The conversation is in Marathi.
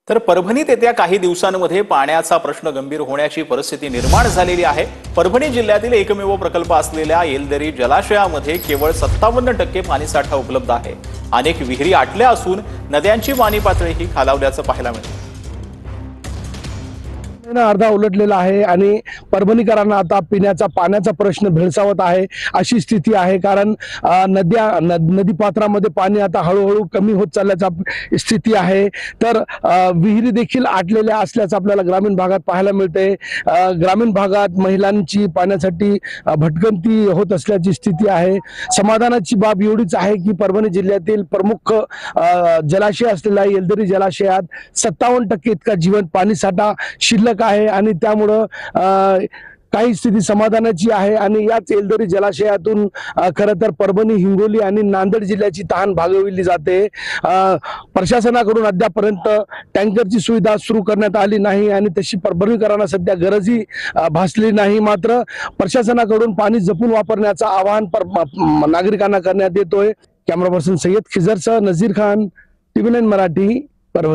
तर परभणीत येत्या काही दिवसांमध्ये पाण्याचा प्रश्न गंभीर होण्याची परिस्थिती निर्माण झालेली आहे। परभणी जिल्ह्यातील एकमेव प्रकल्प असलेल्या येलदरी जलाशयामध्ये केवळ 57% पाणीसाठा उपलब्ध आहे। अनेक विहिरी आटल्या असून नद्यांची पाणी पातळीही खालावल्याचं पाहायला मिळतं। अर्धा उलटलेला आहे आणि परभणीकरांना आता पिण्याचा पाण्याचा प्रश्न भेडसावत आहे अशी स्थिती आहे। कारण नदी पात्रामध्ये पाणी आता हळूहळू कमी होत चालल्याचा स्थिती आहे। तर विहिरी देखील आटलेल्या असल्याचं आपल्याला ग्रामीण भागात पाहायला मिळते। ग्रामीण भागात महिलांची पाण्यासाठी भटकंती होत असल्याची स्थिती आहे। समाधानाची बाब एवढीच आहे की परभणी जिल्ह्यातील प्रमुख जलाशय असलेल्या येलदरी जलाशयात 57% इतका जीवन पाणीसाठा शिल्लक आहे आणि त्यामुळे काही स्थिती समाधानाची आहे। आणि याच येलदरी जलाशयातून खरं तर परभणी, हिंगोली आणि नांदेड जिल्ह्याची तहान भागविली जाते। प्रशासनाकडून अद्यापर्यंत टँकरची सुविधा सुरू करण्यात आली नाही आणि तशी परभणीकरांना सध्या गरजही भासली नाही। मात्र प्रशासनाकडून पाणी जपून वापरण्याचं आवाहन नागरिकांना करण्यात येतोय। कॅमेरा पर्सन सय्यद खिजरसह नजीर खान, TV9 मराठी, परभणी।